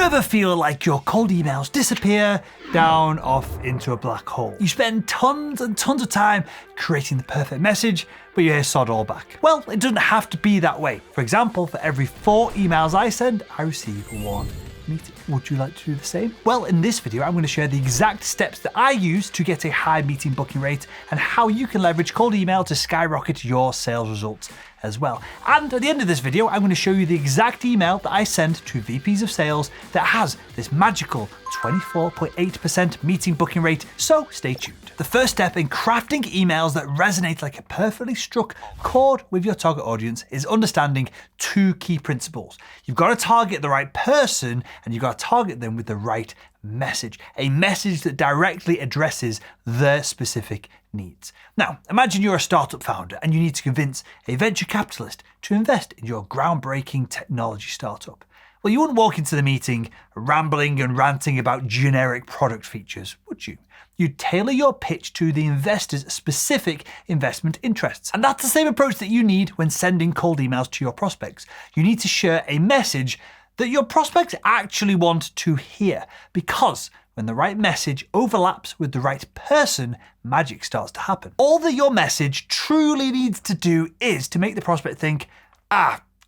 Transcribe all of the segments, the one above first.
ever feel like your cold emails disappear down off into a black hole? You spend tons and tons of time creating the perfect message, but you hear sod all back. Well, it doesn't have to be that way. For example, for every 4 emails I send, I receive 1 meeting. Would you like to do the same? Well, in this video, I'm going to share the exact steps that I use to get a high meeting booking rate and how you can leverage cold email to skyrocket your sales results as well. And at the end of this video, I'm going to show you the exact email that I send to VPs of sales that has this magical 24.8% meeting booking rate, so stay tuned. The first step in crafting emails that resonate like a perfectly struck chord with your target audience is understanding 2 key principles. You've got to target the right person and you've got to target them with the right message, a message that directly addresses their specific needs. Now, imagine you're a startup founder and you need to convince a venture capitalist to invest in your groundbreaking technology startup. Well, you wouldn't walk into the meeting rambling and ranting about generic product features, would you? You'd tailor your pitch to the investor's specific investment interests. And that's the same approach that you need when sending cold emails to your prospects. You need to share a message that your prospects actually want to hear, because when the right message overlaps with the right person, magic starts to happen. All that your message truly needs to do is to make the prospect think,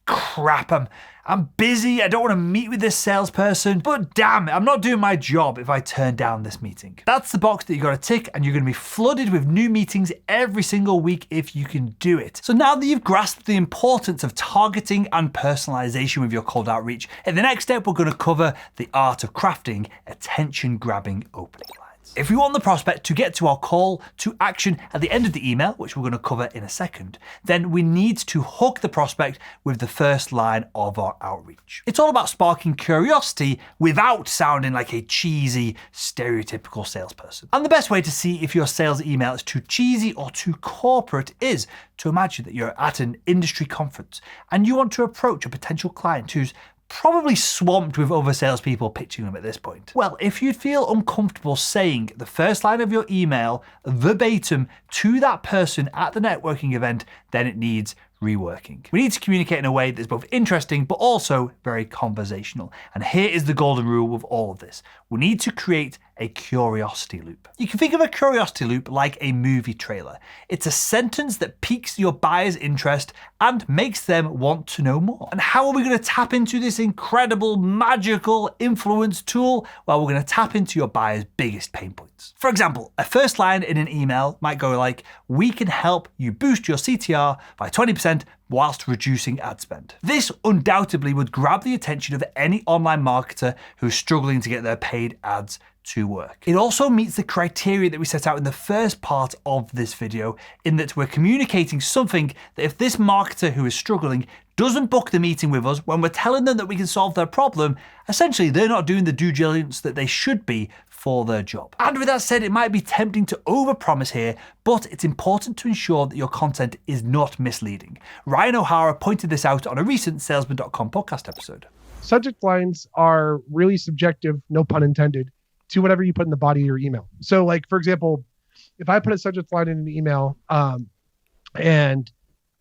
crap, I'm busy, I don't want to meet with this salesperson, but damn it, I'm not doing my job if I turn down this meeting. That's the box that you got to tick, and you're going to be flooded with new meetings every single week if you can do it. So now that you've grasped the importance of targeting and personalization with your cold outreach, in the next step, we're going to cover the art of crafting attention-grabbing opening lines. If we want the prospect to get to our call to action at the end of the email, which we're going to cover in a second, then we need to hook the prospect with the first line of our outreach. It's all about sparking curiosity without sounding like a cheesy, stereotypical salesperson. And the best way to see if your sales email is too cheesy or too corporate is to imagine that you're at an industry conference and you want to approach a potential client who's probably swamped with other salespeople pitching them at this point. Well, if you'd feel uncomfortable saying the first line of your email verbatim to that person at the networking event, then it needs reworking. We need to communicate in a way that's both interesting but also very conversational. And here is the golden rule with all of this. We need to create a curiosity loop. You can think of a curiosity loop like a movie trailer. It's a sentence that piques your buyer's interest and makes them want to know more. And how are we going to tap into this incredible, magical influence tool? Well, we're going to tap into your buyer's biggest pain points. For example, a first line in an email might go like, "We can help you boost your CTR by 20% whilst reducing ad spend." This undoubtedly would grab the attention of any online marketer who's struggling to get their paid ads to work. It also meets the criteria that we set out in the first part of this video, in that we're communicating something that if this marketer who is struggling doesn't book the meeting with us when we're telling them that we can solve their problem, essentially they're not doing the due diligence that they should be for their job. And with that said, it might be tempting to overpromise here, but it's important to ensure that your content is not misleading. Ryan O'Hara pointed this out on a recent Salesman.com podcast episode. Subject lines are really subjective, no pun intended, to whatever you put in the body of your email. So like, for example, if I put a subject line in an email and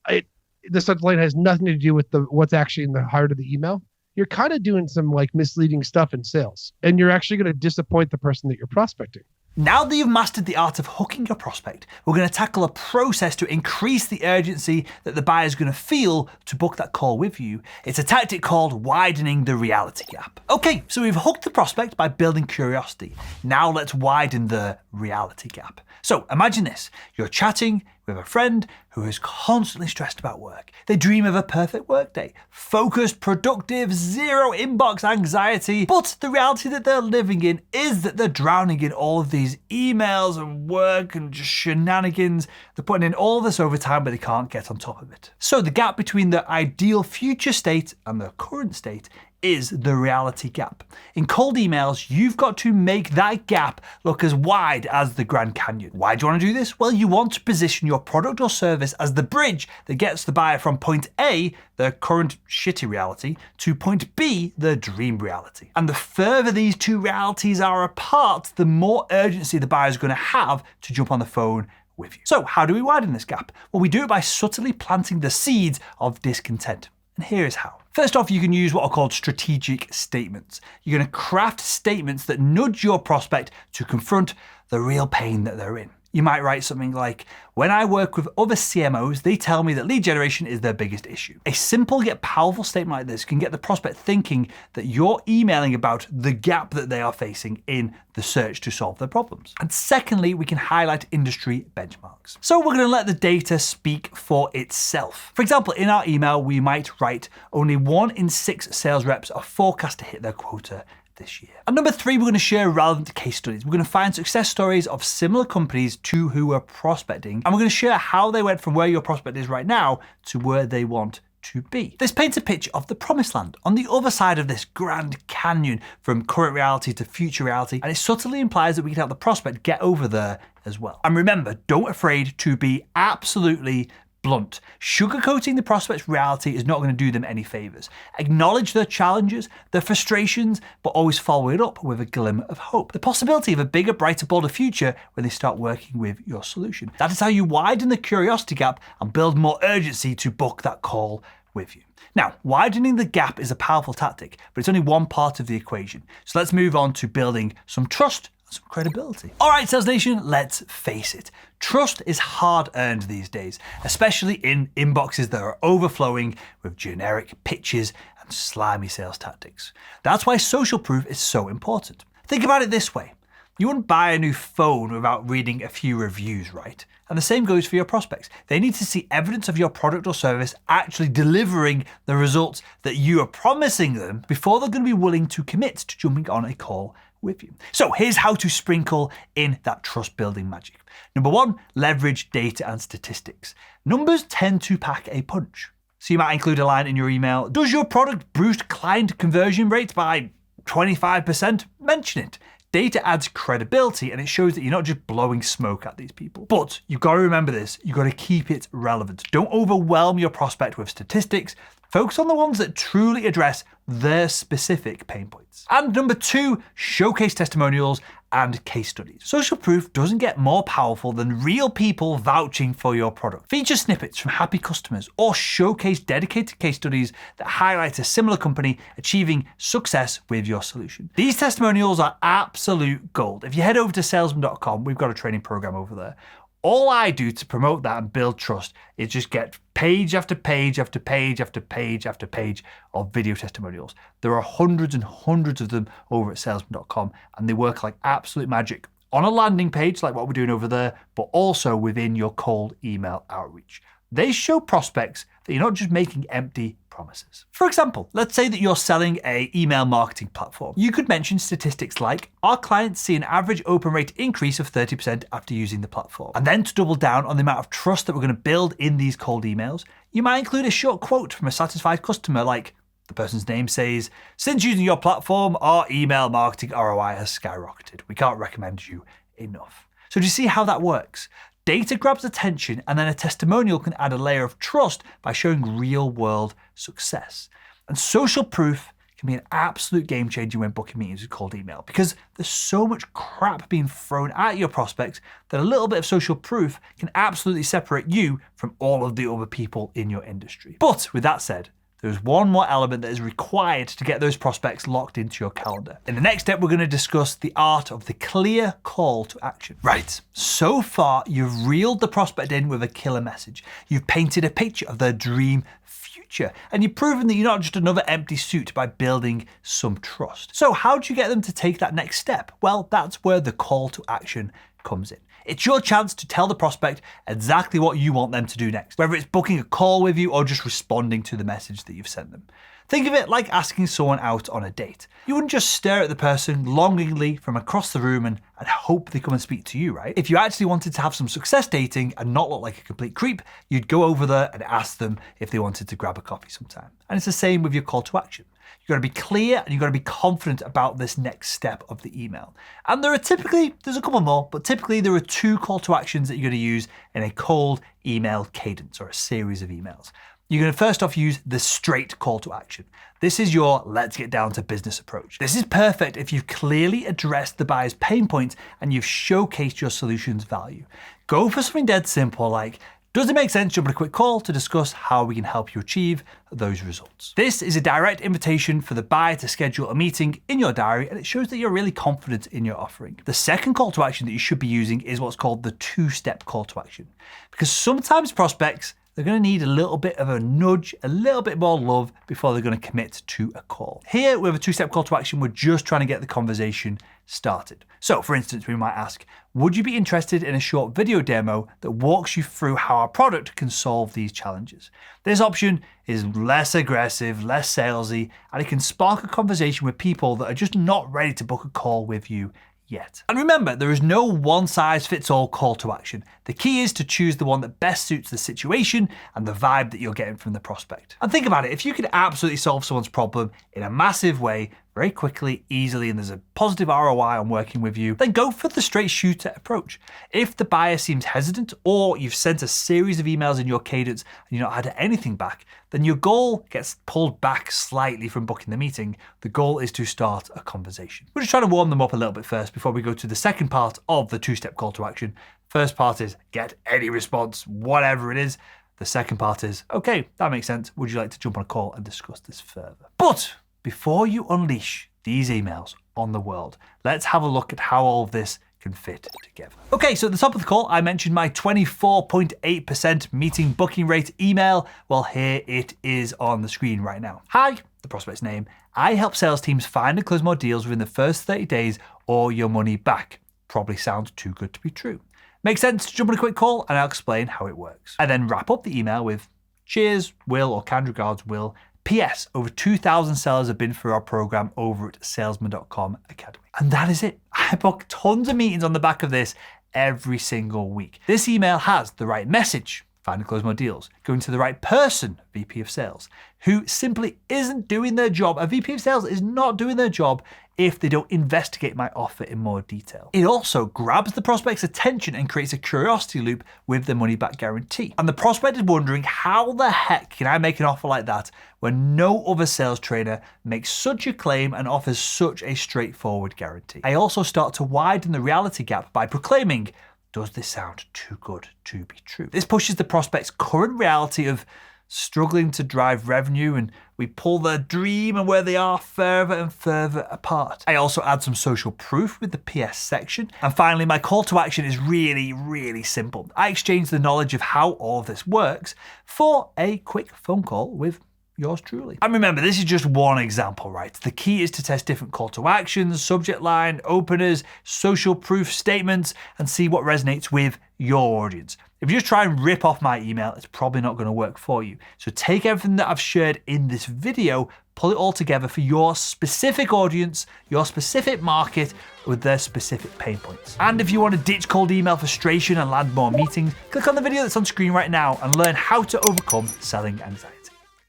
the subject line has nothing to do with what's actually in the heart of the email, you're kind of doing some like misleading stuff in sales, and you're actually going to disappoint the person that you're prospecting. Now that you've mastered the art of hooking your prospect, we're going to tackle a process to increase the urgency that the buyer is going to feel to book that call with you. It's a tactic called widening the reality gap. Okay, so we've hooked the prospect by building curiosity. Now let's widen the reality gap. So imagine this, you're chatting with a friend who is constantly stressed about work. They dream of a perfect workday, focused, productive, zero inbox anxiety. But the reality that they're living in is that they're drowning in all of these emails and work and just shenanigans. They're putting in all this overtime, but they can't get on top of it. So the gap between the ideal future state and the current state is the reality gap. In cold emails, you've got to make that gap look as wide as the Grand Canyon. Why do you want to do this? Well, you want to position your product or service as the bridge that gets the buyer from point A, the current shitty reality, to point B, the dream reality. And the further these two realities are apart, the more urgency the buyer is going to have to jump on the phone with you. So how do we widen this gap? Well, we do it by subtly planting the seeds of discontent. And here is how. First off, you can use what are called strategic statements. You're going to craft statements that nudge your prospect to confront the real pain that they're in. You might write something like, when I work with other CMOs, they tell me that lead generation is their biggest issue. A simple yet powerful statement like this can get the prospect thinking that you're emailing about the gap that they are facing in the search to solve their problems. And secondly, we can highlight industry benchmarks. So we're going to let the data speak for itself. For example, in our email, we might write only 1 in 6 sales reps are forecast to hit their quota this year. And number 3, we're going to share relevant case studies. We're going to find success stories of similar companies to who are prospecting, and we're going to share how they went from where your prospect is right now to where they want to be. This paints a picture of the promised land on the other side of this grand canyon from current reality to future reality, and it subtly implies that we can help the prospect get over there as well. And remember, don't afraid to be absolutely blunt. Sugarcoating the prospect's reality is not going to do them any favors. Acknowledge their challenges, their frustrations, but always follow it up with a glimmer of hope. The possibility of a bigger, brighter, bolder future when they start working with your solution. That is how you widen the curiosity gap and build more urgency to book that call with you. Now, widening the gap is a powerful tactic, but it's only one part of the equation. So let's move on to building some trust, some credibility. All right, Sales Nation, let's face it. Trust is hard-earned these days, especially in inboxes that are overflowing with generic pitches and slimy sales tactics. That's why social proof is so important. Think about it this way. You wouldn't buy a new phone without reading a few reviews, right? And the same goes for your prospects. They need to see evidence of your product or service actually delivering the results that you are promising them before they're going to be willing to commit to jumping on a call with you. So here's how to sprinkle in that trust building magic. Number 1, leverage data and statistics. Numbers tend to pack a punch. So you might include a line in your email. Does your product boost client conversion rates by 25%? Mention it. Data adds credibility and it shows that you're not just blowing smoke at these people. But you've got to remember this, you've got to keep it relevant. Don't overwhelm your prospect with statistics. Focus on the ones that truly address their specific pain points. And number 2, showcase testimonials and case studies. Social proof doesn't get more powerful than real people vouching for your product. Feature snippets from happy customers or showcase dedicated case studies that highlight a similar company achieving success with your solution. These testimonials are absolute gold. If you head over to salesman.com, we've got a training program over there. All I do to promote that and build trust is just get page after page after page after page after page of video testimonials. There are hundreds and hundreds of them over at salesman.com, and they work like absolute magic on a landing page like what we're doing over there, but also within your cold email outreach. They show prospects that you're not just making empty promises. For example, let's say that you're selling an email marketing platform. You could mention statistics like, our clients see an average open rate increase of 30% after using the platform. And then to double down on the amount of trust that we're going to build in these cold emails, you might include a short quote from a satisfied customer like, the person's name says, since using your platform, our email marketing ROI has skyrocketed. We can't recommend you enough. So do you see how that works? Data grabs attention, and then a testimonial can add a layer of trust by showing real-world success. And social proof can be an absolute game changer when booking meetings with cold email, because there's so much crap being thrown at your prospects that a little bit of social proof can absolutely separate you from all of the other people in your industry. But with that said, there's one more element that is required to get those prospects locked into your calendar. In the next step, we're going to discuss the art of the clear call to action. Right, so far you've reeled the prospect in with a killer message. You've painted a picture of their dream future, and you've proven that you're not just another empty suit by building some trust. So how do you get them to take that next step? Well, that's where the call to action comes in. It's your chance to tell the prospect exactly what you want them to do next, whether it's booking a call with you or just responding to the message that you've sent them. Think of it like asking someone out on a date. You wouldn't just stare at the person longingly from across the room and hope they come and speak to you, right? If you actually wanted to have some success dating and not look like a complete creep, you'd go over there and ask them if they wanted to grab a coffee sometime. And it's the same with your call to action. You've got to be clear and you've got to be confident about this next step of the email. And there's a couple more, but typically there are 2 call to actions that you're going to use in a cold email cadence or a series of emails. You're going to first off use the straight call to action. This is your let's get down to business approach. This is perfect if you've clearly addressed the buyer's pain points and you've showcased your solution's value. Go for something dead simple like, Does it make sense to jump on a quick call to discuss how we can help you achieve those results? This is a direct invitation for the buyer to schedule a meeting in your diary, and it shows that you're really confident in your offering. The second call to action that you should be using is what's called the two-step call to action, because sometimes prospects, they're going to need a little bit of a nudge, a little bit more love before they're going to commit to a call. Here, with a two-step call to action, we're just trying to get the conversation started. So, for instance, we might ask, would you be interested in a short video demo that walks you through how our product can solve these challenges? This option is less aggressive, less salesy, and it can spark a conversation with people that are just not ready to book a call with you yet. And remember, there is no one-size-fits-all call to action. The key is to choose the one that best suits the situation and the vibe that you're getting from the prospect. And think about it, if you could absolutely solve someone's problem in a massive way, very quickly, easily, and there's a positive ROI on working with you, then go for the straight shooter approach. If the buyer seems hesitant, or you've sent a series of emails in your cadence and you've not had anything back, then your goal gets pulled back slightly from booking the meeting. The goal is to start a conversation. We're just trying to warm them up a little bit first before we go to the second part of the two-step call to action. First part is get any response, whatever it is. The second part is, okay, that makes sense. Would you like to jump on a call and discuss this further? But before you unleash these emails on the world, let's have a look at how all of this can fit together. Okay, so at the top of the call, I mentioned my 24.8% meeting booking rate email. Well, here it is on the screen right now. Hi, the prospect's name. I help sales teams find and close more deals within the first 30 days or your money back. Probably sounds too good to be true. Makes sense to jump on a quick call and I'll explain how it works. I then wrap up the email with cheers, Will, or kind regards, Will. P.S. Over 2,000 sellers have been through our program over at salesman.com Academy. And that is it. I book tons of meetings on the back of this every single week. This email has the right message, find and close more deals, going to the right person, VP of Sales, who simply isn't doing their job. A VP of Sales is not doing their job if they don't investigate my offer in more detail. It also grabs the prospect's attention and creates a curiosity loop with the money back guarantee. And the prospect is wondering, how the heck can I make an offer like that when no other sales trainer makes such a claim and offers such a straightforward guarantee? I also start to widen the reality gap by proclaiming, does this sound too good to be true? This pushes the prospect's current reality of struggling to drive revenue, and we pull their dream and where they are further and further apart. I also add some social proof with the PS section. And finally, my call to action is really, really simple. I exchange the knowledge of how all of this works for a quick phone call with yours truly. And remember, this is just one example, right? The key is to test different call to actions, subject line, openers, social proof statements, and see what resonates with your audience. If you just try and rip off my email, it's probably not going to work for you. So take everything that I've shared in this video, pull it all together for your specific audience, your specific market, with their specific pain points. And if you want to ditch cold email frustration and land more meetings, click on the video that's on screen right now and learn how to overcome selling anxiety.